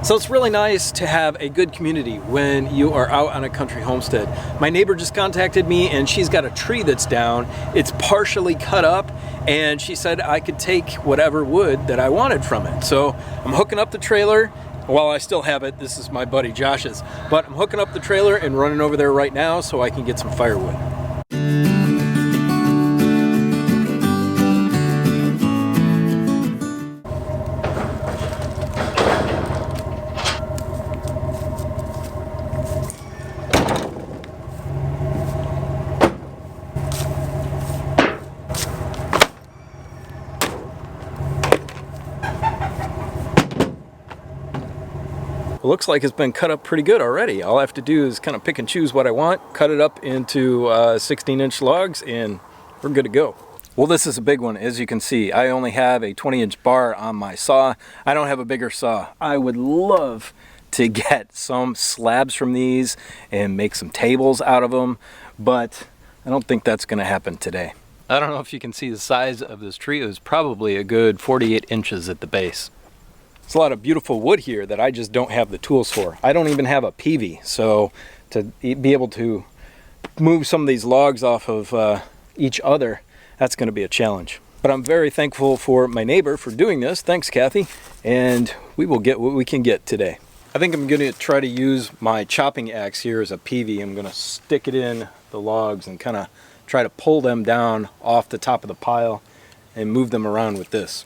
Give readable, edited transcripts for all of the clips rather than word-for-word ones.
So it's really nice to have a good community when you are out on a country homestead. My neighbor just contacted me and she's got a tree that's down. It's partially cut up and she said I could take whatever wood that I wanted from it. So I'm hooking up the trailer. While I still have it, this is my buddy Josh's, but I'm hooking up the trailer and running over there right now so I can get some firewood. It looks like it's been cut up pretty good already. All I have to do is kind of pick and choose what I want, cut it up into 16-inch logs, and we're good to go. Well, this is a big one. As you can see, I only have a 20-inch bar on my saw. I don't have a bigger saw. I would love to get some slabs from these and make some tables out of them, but I don't think that's going to happen today. I don't know if you can see the size of this tree. It was probably a good 48 inches at the base. There's a lot of beautiful wood here that I just don't have the tools for. I don't even have a peavey, so to be able to move some of these logs off of each other, that's going to be a challenge. But I'm very thankful for my neighbor for doing this. Thanks, Kathy. And we will get what we can get today. I think I'm going to try to use my chopping axe here as a peavey. I'm going to stick it in the logs and kind of try to pull them down off the top of the pile and move them around with this.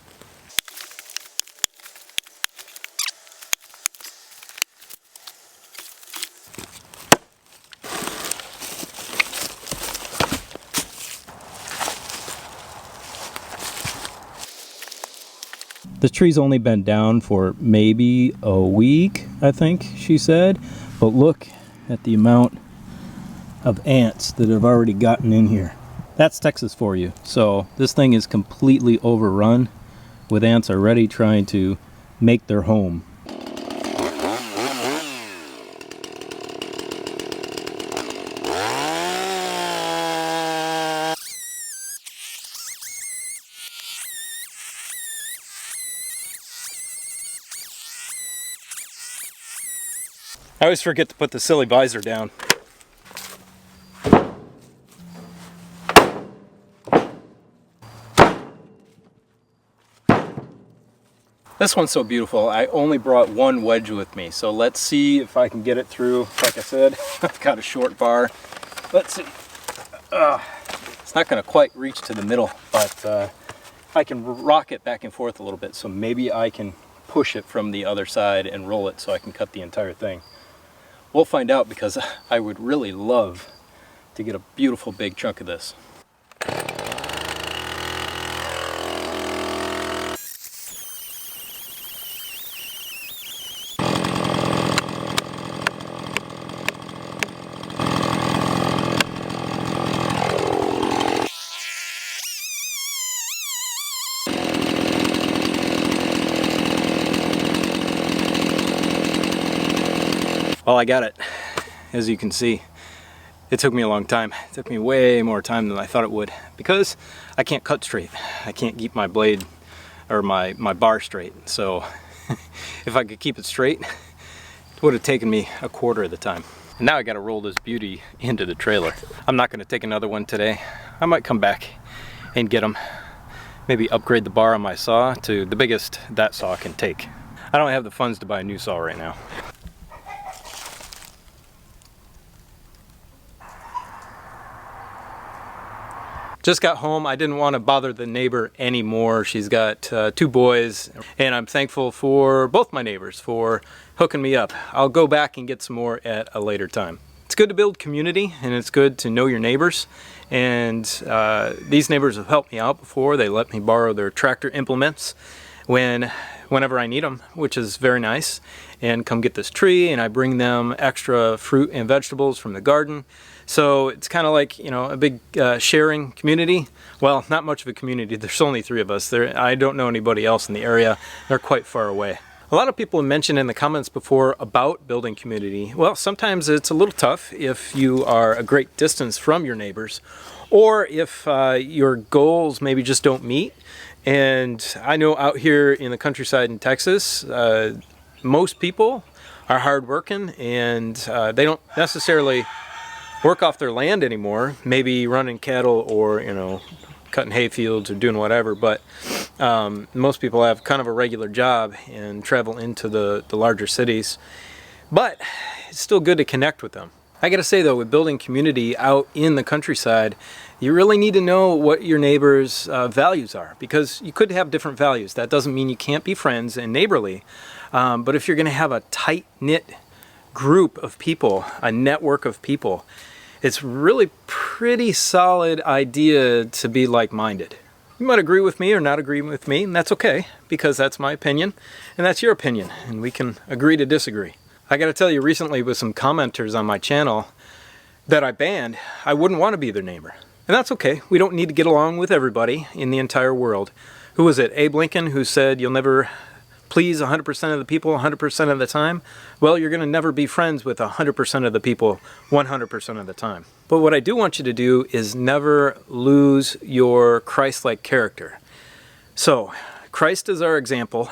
The tree's only been down for maybe a week, I think she said, but look at the amount of ants that have already gotten in here. That's Texas for you. So this thing is completely overrun with ants already trying to make their home. I always forget to put the silly visor down. This one's so beautiful. I only brought one wedge with me, so let's see if I can get it through. Like I said, I've got a short bar. Let's see. It's not going to quite reach to the middle, but I can rock it back and forth a little bit, so maybe I can push it from the other side and roll it so I can cut the entire thing. We'll find out, because I would really love to get a beautiful big chunk of this. Well, I got it. As you can see, it took me a long time. It took me way more time than I thought it would, because I can't cut straight. I can't keep my blade or my bar straight. So if I could keep it straight, it would have taken me a quarter of the time. And now I got to roll this beauty into the trailer. I'm not going to take another one today. I might come back and get them. Maybe upgrade the bar on my saw to the biggest that saw can take. I don't have the funds to buy a new saw right now. Just got home. I didn't want to bother the neighbor anymore. She's got 2 boys, and I'm thankful for both my neighbors for hooking me up. I'll go back and get some more at a later time. It's good to build community, and it's good to know your neighbors. And these neighbors have helped me out before. They let me borrow their tractor implements whenever I need them, which is very nice. And come get this tree, and I bring them extra fruit and vegetables from the garden. So it's kind of like, you know, a big sharing community. Well, not much of a community. There's only 3 of us. I don't know anybody else in the area. They're quite far away. A lot of people have mentioned in the comments before about building community. Well, sometimes it's a little tough if you are a great distance from your neighbors, or if your goals maybe just don't meet. And I know out here in the countryside in Texas, most people are hardworking, and they don't necessarily work off their land anymore, maybe running cattle or, you know, cutting hay fields or doing whatever, but most people have kind of a regular job and travel into the larger cities. But it's still good to connect with them. I gotta say though, with building community out in the countryside, you really need to know what your neighbors' values are, because you could have different values. That doesn't mean you can't be friends and neighborly, but if you're gonna have a tight-knit group of people, a network of people, it's really pretty solid idea to be like-minded. You might agree with me or not agree with me, and that's okay, because that's my opinion, and that's your opinion, and we can agree to disagree. I gotta tell you, recently with some commenters on my channel that I banned, I wouldn't want to be their neighbor. And that's okay, we don't need to get along with everybody in the entire world. Who was it, Abe Lincoln, who said you'll never please 100% of the people 100% of the time? Well, you're going to never be friends with 100% of the people 100% of the time. But what I do want you to do is never lose your Christ-like character. So, Christ is our example,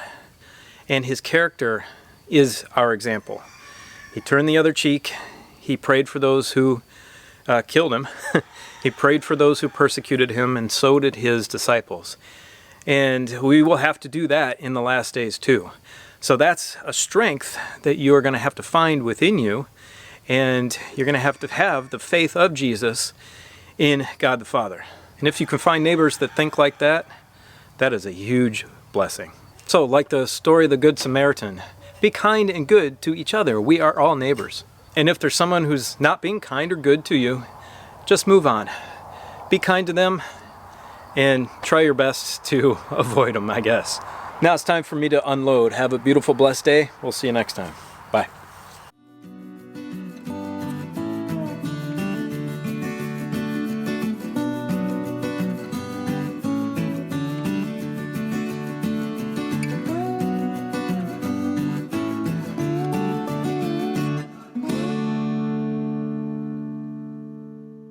and his character is our example. He turned the other cheek. He prayed for those who killed him. He prayed for those who persecuted him, and so did his disciples. And we will have to do that in the last days too. So that's a strength that you're going to have to find within you, and you're going to have the faith of Jesus in God the Father. And if you can find neighbors that think like that, that is a huge blessing. So like the story of the Good Samaritan, be kind and good to each other. We are all neighbors. And if there's someone who's not being kind or good to you, just move on. Be kind to them, and try your best to avoid them, I guess. Now it's time for me to unload. Have a beautiful, blessed day. We'll see you next time. Bye.